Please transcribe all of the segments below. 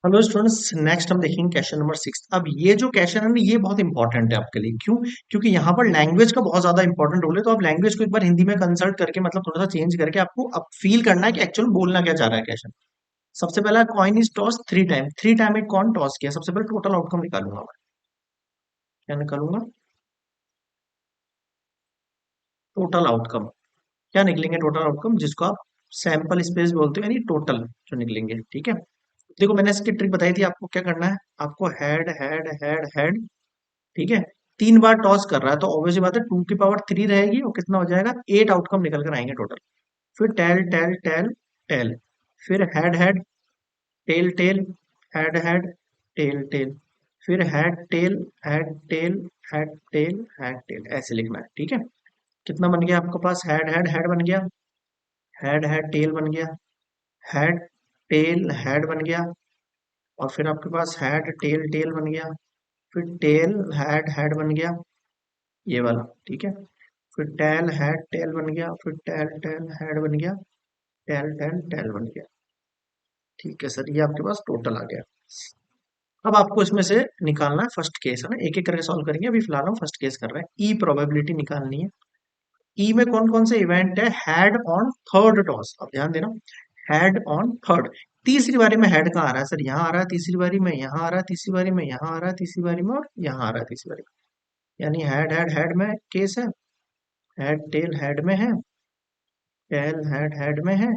Hello students, next हम देखेंगे question number 6। अब ये जो क्वेश्चन है ना, ये बहुत इंपॉर्टेंट है आपके लिए। क्यों? क्योंकि यहाँ पर लैंग्वेज का बहुत ज्यादा इंपॉर्टेंट रोल है। तो आप लैंग्वेज को एक बार हिंदी में कंसल्ट करके मतलब थोड़ा सा चेंज करके आपको अब फील करना है कि एक्चुअल बोलना क्या चाह रहा है क्वेश्चन। सबसे पहला, coin is toss three time एक कॉइन टॉस किया। सबसे पहले टोटल आउटकम निकालूंगा मैं। क्या निकालूंगा? Total outcome. क्या निकलेंगे टोटल आउटकम, जिसको आप सैंपल स्पेस बोलते हो, यानी टोटल जो निकलेंगे। ठीक है, देखो मैंने इसकी ट्रिक बताई थी आपको। क्या करना है आपको? Head head head head. ठीक है, 3 बार टॉस कर रहा है तो ऑब्वियसली बात है 2 की पावर 3 रहेगी और कितना हो जाएगा? 8 आउटकम निकल कर आएंगे टोटल। फिर टेल टेल टेल टेल, फिर head head tail tail, head head tail tail, फिर head tail head tail head tail, ऐसे लिखना है। ठीक है, कितना बन गया आपके पास? हेड हेड बन गया, हेड हेड टेल बन गया, हेड टेल हेड बन गया, और फिर आपके पास हेड टेल टेल बन गया, फिर टेल हेड हेड बन गया, ये वाला। ठीक है, फिर टेल हेड टेल बन गया, फिर टेल टेल हेड बन गया, टेल टेल टेल बन गया। ठीक है सर, ये आपके पास टोटल आ गया। अब आपको इसमें से निकालना है फर्स्ट केस, है ना। एक एक करके सॉल्व करेंगे। अभी फिलहाल हम फर्स्ट केस कर रहे हैं। ई प्रोबेबिलिटी निकालनी है। ई में कौन कौन से इवेंट है? Had on third toss. अब ध्यान देना, हैड ऑन थर्ड। तीसरी बारी में हेड कहाँ आ रहा है सर? यहाँ आ रहा है तीसरी बारी में, यहाँ आ रहा है तीसरी बारी में, यहाँ आ रहा है तीसरी बारी में, और यहाँ आ रहा है तीसरी बारी में। यानी हेड हेड हेड में केस है, हेड टेल हेड में है, टेल हेड हेड में है,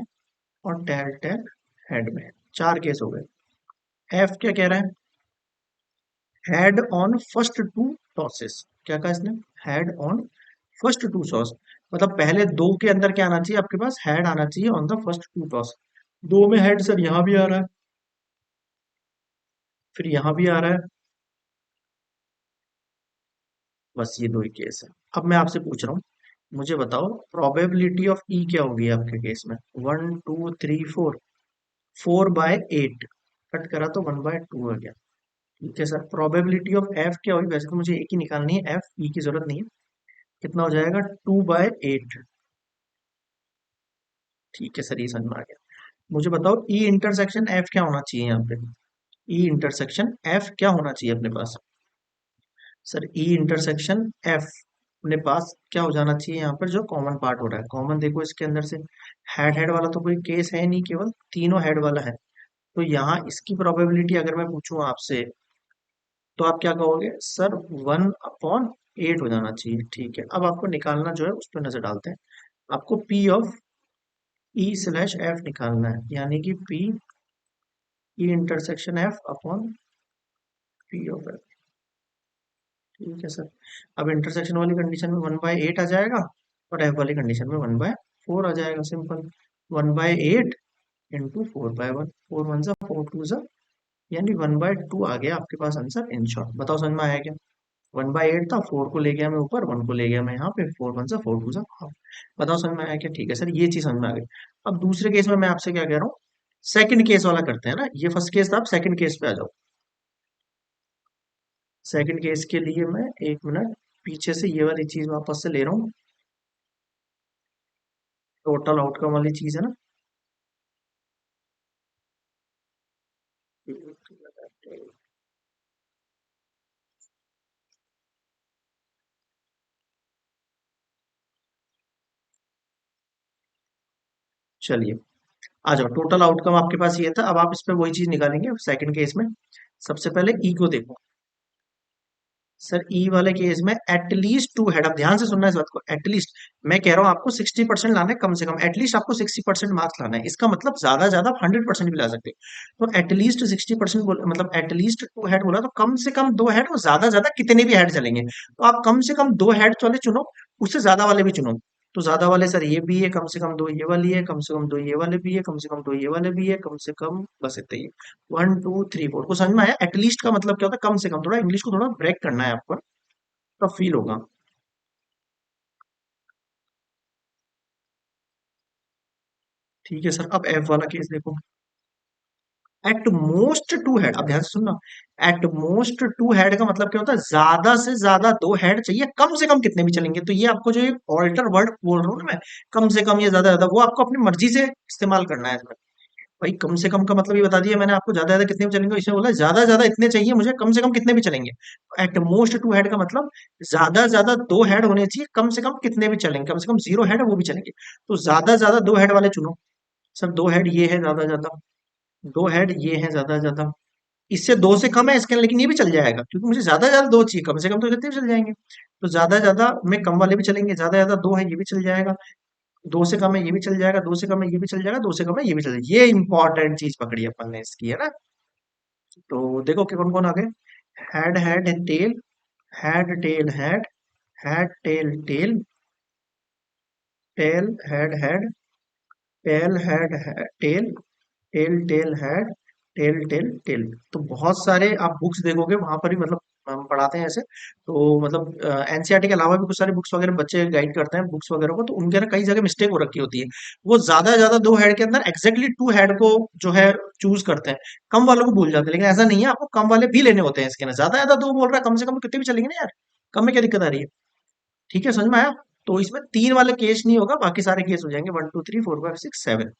और टेल टेल हेड में है। 4 केस हो गए। एफ क्या कह रहा है? Head on first two tosses. क्या कहा इसने? Head on first two toss. मतलब पहले दो के अंदर क्या आना चाहिए आपके पास? हेड आना चाहिए on the first two toss. दो में हेड सर यहाँ भी आ रहा है, फिर यहाँ भी आ रहा है। बस ये दो ही केस है। अब मैं आपसे पूछ रहा हूँ, मुझे बताओ प्रोबेबिलिटी ऑफ ई क्या होगी आपके केस में? 1 2 3 4, 4/8 कट करा तो 1/2 हो गया। ठीक है सर, प्रोबेबिलिटी ऑफ एफ क्या होगी? वैसे तो मुझे एक ही निकालनी है, एफ ई की जरूरत नहीं है। कितना हो जाएगा? 2/8। ठीक है सर, ये समझ में आ गया। मुझे बताओ ई इंटरसेक्शन एफ क्या होना चाहिए यहाँ पे? ई इंटरसेक्शन एफ क्या होना चाहिए अपने पास? सर ई इंटरसेक्शन एफ अपने पास क्या हो जाना चाहिए? यहाँ पर जो कॉमन पार्ट हो रहा है, कॉमन देखो इसके अंदर से हेड हेड वाला तो कोई केस है नहीं, केवल तीनों हेड वाला है। तो यहाँ इसकी प्रोबेबिलिटी अगर मैं पूछूं आपसे, तो आप क्या कहोगे? सर 1/8 हो जाना चाहिए। ठीक है, अब आपको निकालना जो है उस पर नजर डालते हैं। आपको P of E slash F निकालना है, यानी कि P E intersection F upon P of F. ठीक है सर, अब इंटरसेक्शन वाली कंडीशन में 1/8 आ जाएगा, और एफ वाली कंडीशन में 1/4 आ जाएगा। सिंपल, 1/8 इंटू 4/1, 4 1 4 2 यानी 1/2 आ गया आपके पास आंसर। इन शॉर्ट बताओ, समझ में आया क्या? 1/8 था, 4 को ले गया मैं ऊपर, 1 को ले गया मैं यहाँ पे, 4 1 4 2 हाफ। बताओ समझ में आया क्या? ठीक है सर, ये चीज समझ में आ गई। अब दूसरे केस में मैं आपसे क्या कह रहा हूँ, सेकंड केस वाला करते हैं ना। ये फर्स्ट केस था, आप सेकंड केस पे आ जाओ। सेकंड केस के लिए मैं 1 मिनट पीछे से ये वाली चीज वापस से ले रहा हूँ। टोटल आउटकम वाली चीज है ना। चलिए, आ जाओ। टोटल आउटकम आपके पास ये था। अब आप इस पे वही चीज निकालेंगे सेकंड केस में। सबसे पहले ई को देखो। सर ई वाले केस में एटलीस्ट 2 हेड। अब ध्यान से सुनना इस बात को, एटलीस्ट। मैं कह रहा हूं आपको 60% लाना है कम से कम। एटलीस्ट आपको 60% मार्क्स लाना है। इसका मतलब ज्यादा ज्यादा 100% भी ला सकते हैं। तो एटलीस्ट 60% मतलब एटलीस्ट 2 हेड बोला तो कम से कम 2 हेड, और ज्यादा ज्यादा कितने भी हेड चलेंगे। तो आप कम से कम 2 हेड वाले चुनो, उससे ज्यादा वाले भी चुनो। तो ज्यादा वाले सर ये भी है, कम से कम 2 ये वाली है, कम से कम 2 ये वाले भी है, कम से कम 2 ये वाले भी है, कम से कम बस इतना ही है। 1 2 3 4 को समझ में आया? एटलीस्ट का मतलब क्या होता है? कम से कम। थोड़ा इंग्लिश को थोड़ा ब्रेक करना है आपको, तब फील होगा। ठीक है सर, अब एफ वाला केस देखो। At most 2 head. अब ध्यान से सुनना, एट मोस्ट 2 हेड का मतलब क्या होता है? ज्यादा से ज्यादा 2 हेड चाहिए, कम से कम कितने भी चलेंगे। तो ये आपको जो एक ऑल्टर वर्ड बोल रहा हूँ ना मैं, कम से कम या ज्यादा ज्यादा, वो आपको अपनी मर्जी से इस्तेमाल करना है इसमें। भाई कम से कम का मतलब ये बता दिया मैंने आपको, ज्यादा ज्यादा कितने भी चलेंगे, इसने बोला ज्यादा ज्यादा इतने चाहिए मुझे, कम से कम कितने भी चलेंगे। एट मोस्ट टू हेड का मतलब ज्यादा ज्यादा दो हेड होने चाहिए, कम से कम कितने भी चलेंगे, कम से कम जीरो हेड है वो भी चलेंगे। तो ज्यादा ज्यादा दो हेड वाले चुनो। सर दो हेड ये है ज्यादा ज्यादा, दो हेड ये है ज्यादा ज्यादा, इससे दो से कम है इसके, लेकिन ये भी चल जाएगा क्योंकि मुझे ज्यादा ज्यादा दो चाहिए, कम से कम तो कितने भी चल जाएंगे। तो ज्यादा ज्यादा में कम वाले भी चलेंगे, ज्यादा ज्यादा दो है ये भी चल जाएगा, दो से कम है ये भी चल जाएगा, दो से कम है ये भी चल जाएगा, दो से कम है ये भी चल जाएगा। ये इंपॉर्टेंट चीज पकड़ी अपन ने इसकी, है ना। तो देखो कि कौन कौन आ गए। Head head tail, head tail head, head tail tail, tail head head, tail head tail, tail tail head, tail tail tail. तो बहुत सारे आप बुक्स देखोगे वहां पर भी मतलब हम पढ़ाते हैं ऐसे। तो मतलब एनसीईआरटी के अलावा भी कुछ सारे बुक्स वगैरह बच्चे गाइड करते हैं बुक्स वगैरह को, तो उनके ना कई जगह मिस्टेक हो रखी होती है। वो ज्यादा ज्यादा दो हेड के अंदर एग्जैक्टली टू हेड को जो है चूज करते हैं, कम वालों को भूल जाते हैं। लेकिन ऐसा नहीं है, आपको कम वाले भी लेने होते हैं इसके अंदर। ज्यादा ज्यादा दो बोल रहा है, कम से कम कितने भी चलेंगे ना यार, कम में क्या दिक्कत आ रही है। ठीक है, समझ में आया। तो इसमें तीन वाले केस नहीं होगा, बाकी सारे केस हो जाएंगे, 1 2 3 4 5 6 7।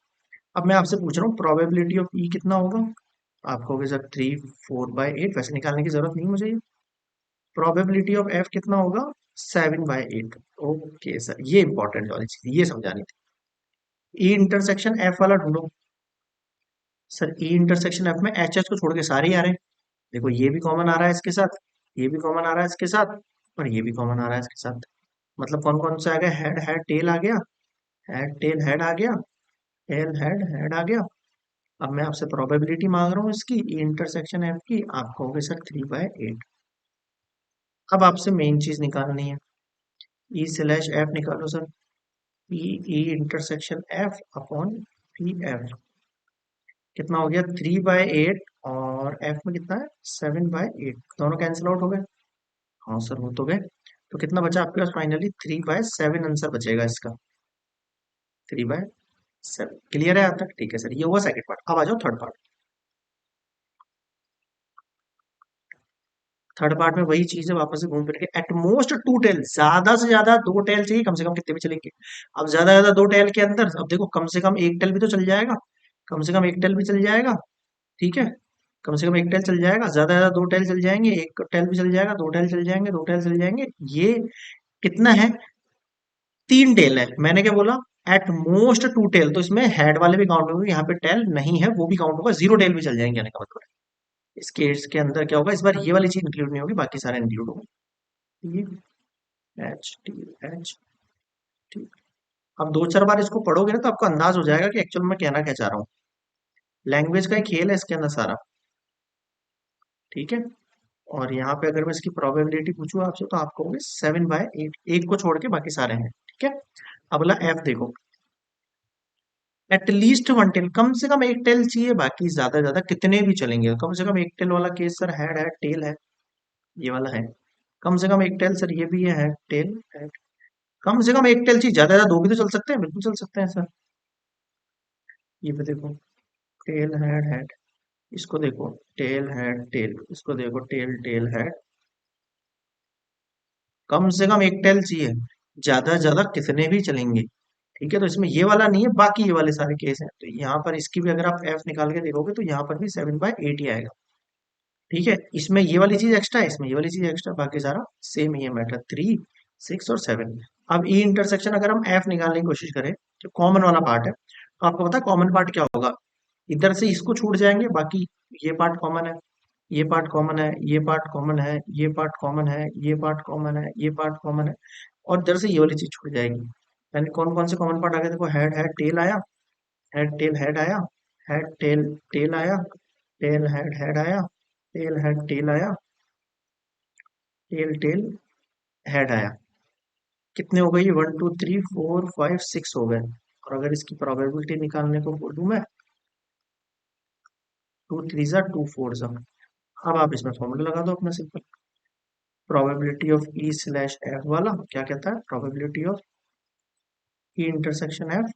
अब मैं आपसे पूछ रहा हूँ प्रोबेबिलिटी ऑफ ई कितना होगा। आप कहोगे सर 3 4/8, वैसे निकालने की जरूरत नहीं मुझे। प्रोबेबिलिटी ऑफ एफ कितना होगा, 7/8। ओके सर, ये इंपॉर्टेंट वाली चीज ये समझानी थी। ई इंटरसेक्शन एफ वाला ढूंढो। सर ई इंटरसेक्शन एफ में एच एच को छोड़ के सारे ही आ रहे हैं। देखो ये भी कॉमन आ रहा है इसके साथ, ये भी कॉमन आ रहा है इसके साथ, और ये भी कॉमन आ रहा है इसके साथ। मतलब कौन कौन सा आ गया, हेड हेड टेल आ गया, हेड टेल हेड आ गया, टेल हेड हेड आ गया। अब मैं आपसे प्रोबेबिलिटी मांग रहा हूँ इसकी इंटरसेक्शन एफ की, आप कहोगे सर 3/8। अब आपसे मेन चीज निकालनी है, ई स्लैश एफ निकालो sir. E E intersection F upon P F कितना हो गया, 3/8, और एफ में कितना है 7/8, दोनों कैंसिल आउट हो गए। हाँ सर वो तो गए। तो कितना बचा आपके पास फाइनली, 3/7 आंसर बचेगा इसका, 3/7। क्लियर है यहाँ तक, ठीक है सर, ये हुआ सेकंड पार्ट। अब आ जाओ थर्ड पार्ट। थर्ड पार्ट में वही चीज है, वापस से घूम फिर के एटमोस्ट टू टेल, ज्यादा से ज्यादा दो टेल चाहिए, कम से कम कितने भी चलेंगे। अब ज्यादा से ज्यादा दो टेल के अंदर अब देखो कम से कम एक टेल भी तो चल जाएगा, कम से कम एक टेल भी चल जाएगा। ठीक है, कम से कम एक टेल चल जाएगा, ज्यादा से ज्यादा दो टेल चल जाएंगे, एक टेल भी चल जाएगा, दो टेल चल जाएंगे, दो टेल चल जाएंगे। ये कितना है, तीन टेल है। मैंने क्या बोला, एट मोस्ट टू टेल, तो इसमें हेड वाले भी काउंट होंगे, यहाँ पे टेल नहीं है वो भी काउंट होगा, जीरो टेल भी चल जाएंगे कहने का मतलब है। इस केस के अंदर क्या होगा, इस बार ये वाली चीज इंक्लूड नहीं होगी, बाकी सारे इंक्लूड होंगे। ये एच टी एच टी। अब दो चार बार इसको पढ़ोगे ना तो आपको अंदाज हो जाएगा कि एक्चुअल में कहना क्या चाह रहा हूँ। लैंग्वेज का एक खेल है इसके अंदर सारा। ठीक है, और यहाँ पे अगर मैं इसकी प्रोबेबिलिटी पूछूं आपसे तो आप कहोगे 7/8, एक को छोड़ के बाकी सारे हैं। ठीक है, अब अगला एफ देखो, एटलीस्ट वन टेल, कम से कम एक टेल चाहिए, बाकी ज्यादा ज्यादा कितने भी चलेंगे। कम से कम एक टेल वाला केस सर हेड है टेल है, ये वाला है। कम से कम एक टेल सर ये भी है हेड टेल हेड। कम से कम एक टेल चाहिए, ज्यादा ज्यादा दो भी तो चल सकते हैं, बिल्कुल चल सकते हैं सर। ये पे देखो टेल हेड हेड, इसको देखो टेल हेड टेल, इसको देखो टेल टेल हेड। कम से कम एक टेल चाहिए, ज्यादा से ज्यादा कितने भी चलेंगे। ठीक है, तो इसमें ये वाला नहीं है, बाकी ये वाले सारे केस हैं। तो यहाँ पर इसकी भी अगर आप एफ निकाल के देखोगे तो यहाँ पर भी 7/8 ही आएगा। ठीक है, इसमें ये वाली चीज एक्स्ट्रा है, इसमें ये वाली चीज एक्स्ट्रा, बाकी सारा सेम ही है मैटर, 3 6 और 7। अब ई इंटरसेक्शन अगर हम एफ निकालने की कोशिश करें, जो कॉमन वाला पार्ट है, तो आपको पता है कॉमन पार्ट क्या होगा। इधर से इसको छूट जाएंगे, बाकी ये पार्ट कॉमन है, ये पार्ट कॉमन है, ये पार्ट कॉमन है, ये पार्ट कॉमन है, ये पार्ट कॉमन है, ये पार्ट कॉमन है, और इधर से ये वाली चीज छूट जाएगी। यानी कौन कौन से कॉमन पार्ट आ गए, देखो हेड हेड टेल आया, हेड टेल हेड आया, हेड टेल टेल आया, टेल हेड हेड आया, टेल हेड टेल आया, टेल टेल हेड आया। कितने हो गए, 1 2 3 4 5 6 हो गए। और अगर इसकी प्रोबेबिलिटी निकालने को बोलूं मैं, 2 3 जा 2 4 जा। अब आप इसमें फॉर्मूला लगा दो अपना simple. Probability of E slash F वाला क्या कहता है, probability of E intersection F.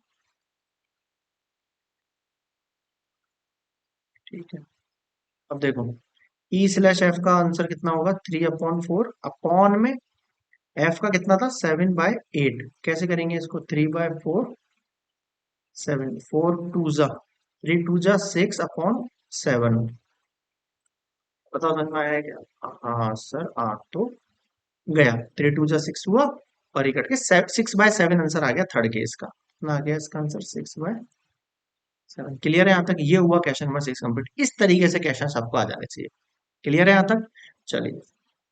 ठीक है, अब देखो ई स्लैश एफ का आंसर कितना होगा, 3/4, अपॉन में एफ का कितना था 7/8। कैसे करेंगे इसको, 3/4, 7, 4 2 जा 3 2 जा 6 अपॉन 7। बताओ समझ में आया है क्या? हाँ सर आ तो गया। 3 2 जा 6 हुआ और ये कट के 6/7 आंसर आ गया थर्ड केस का। कितना आ गया इसका आंसर? 6/7। क्लियर है यहाँ तक? ये हुआ क्वेश्चन नंबर 6 कंप्लीट। इस तरीके से क्वेश्चन आपको आ जाने चाहिए। क्लियर है यहाँ तक? चलिए